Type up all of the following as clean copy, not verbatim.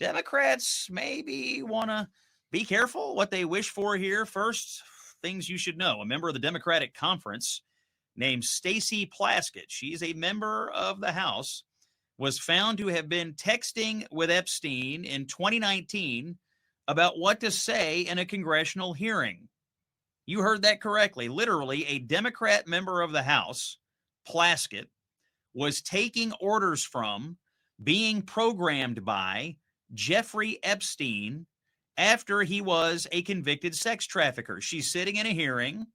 Democrats maybe want to be careful what they wish for here. First, things you should know. A member of the Democratic Conference named Stacey Plaskett, she's a member of the House, was found to have been texting with Epstein in 2019 about what to say in a congressional hearing. You heard that correctly. Literally, a Democrat member of the House, Plaskett, was taking orders from, being programmed by Jeffrey Epstein after he was a convicted sex trafficker. She's sitting in a hearing.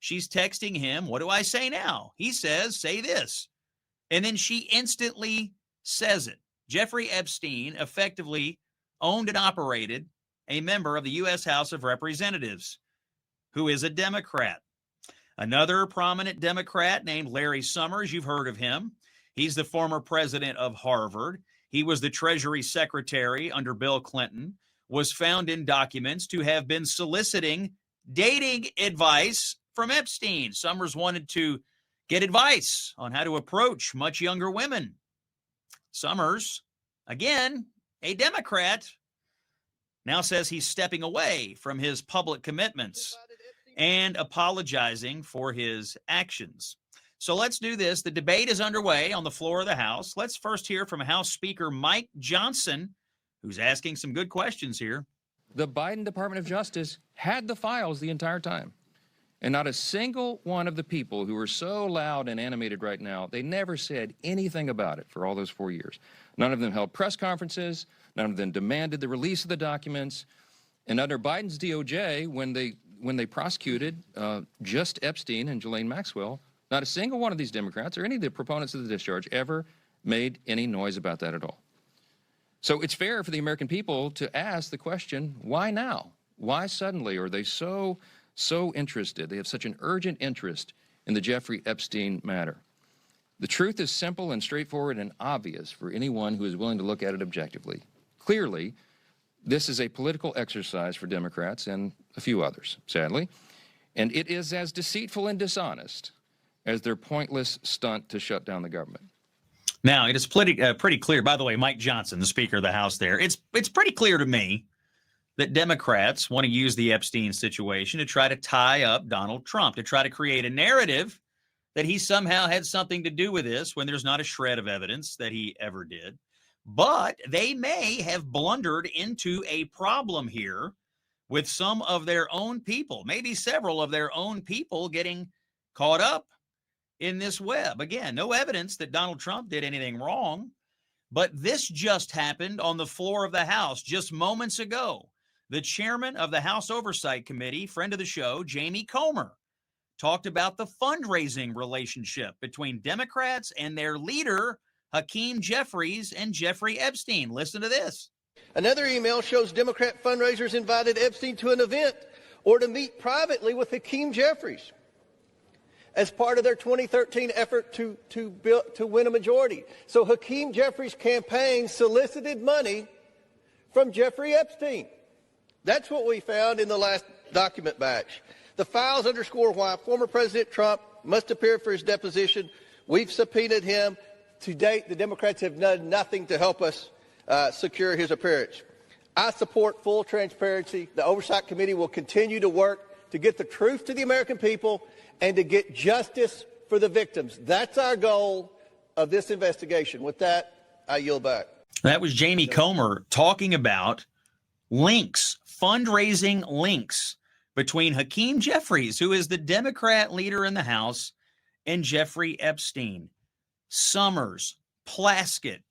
She's texting him, "What do I say now?" He says, "Say this." And then she instantly says it. Jeffrey Epstein effectively owned and operated a member of the U.S. House of Representatives who is a Democrat. Another prominent Democrat named Larry Summers, you've heard of him. He's the former president of Harvard. He was the Treasury Secretary under Bill Clinton, was found in documents to have been soliciting dating advice from Epstein. Summers wanted to get advice on how to approach much younger women. Summers, again, a Democrat, now says he's stepping away from his public commitments and apologizing for his actions. So let's do this. The debate is underway on the floor of the House. Let's first hear from House Speaker Mike Johnson, who's asking some good questions here. The Biden Department of Justice had the files the entire time. And not a single one of the people who are so loud and animated right now, they never said anything about it for all those 4 years. None of them held press conferences. None of them demanded the release of the documents. And under Biden's DOJ, when they prosecuted just Epstein and Ghislaine Maxwell, not a single one of these Democrats or any of the proponents of the discharge ever made any noise about that at all. So it's fair for the American people to ask the question, why now? Why suddenly are they so interested? They have such an urgent interest in the Jeffrey Epstein matter. The truth is simple and straightforward and obvious for anyone who is willing to look at it objectively. Clearly, this is a political exercise for Democrats and a few others, sadly, and it is as deceitful and dishonest as their pointless stunt to shut down the government. Now, it is pretty clear, by the way, Mike Johnson, the Speaker of the House there, it's pretty clear to me that Democrats want to use the Epstein situation to try to tie up Donald Trump, to try to create a narrative that he somehow had something to do with this when there's not a shred of evidence that he ever did. But they may have blundered into a problem here with some of their own people, maybe several of their own people getting caught up in this web. Again, no evidence that Donald Trump did anything wrong, but this just happened on the floor of the House just moments ago. The chairman of the House Oversight Committee, friend of the show, Jamie Comer, talked about the fundraising relationship between Democrats and their leader, Hakeem Jeffries and Jeffrey Epstein. Listen to this. Another email shows Democrat fundraisers invited Epstein to an event or to meet privately with Hakeem Jeffries as part of their 2013 effort to win a majority. So Hakeem Jeffries' campaign solicited money from Jeffrey Epstein. That's what we found in the last document batch. The files underscore why former President Trump must appear for his deposition. We've subpoenaed him. To date, the Democrats have done nothing to help us secure his appearance. I support full transparency. The Oversight Committee will continue to work to get the truth to the American people and to get justice for the victims. That's our goal of this investigation. With that, I yield back. That was Jamie Comer talking about links, fundraising links between Hakeem Jeffries, who is the Democrat leader in the House, and Jeffrey Epstein. Summers, Plaskett,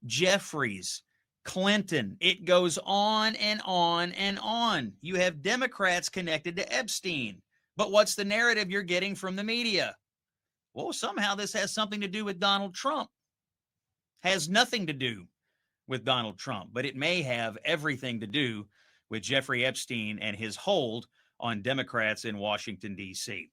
Jeffries, Clinton. It goes on and on and on. You have Democrats connected to Epstein. But what's the narrative you're getting from the media? Well, somehow this has something to do with Donald Trump. Has nothing to do with Donald Trump, but it may have everything to do with Jeffrey Epstein and his hold on Democrats in Washington, D.C.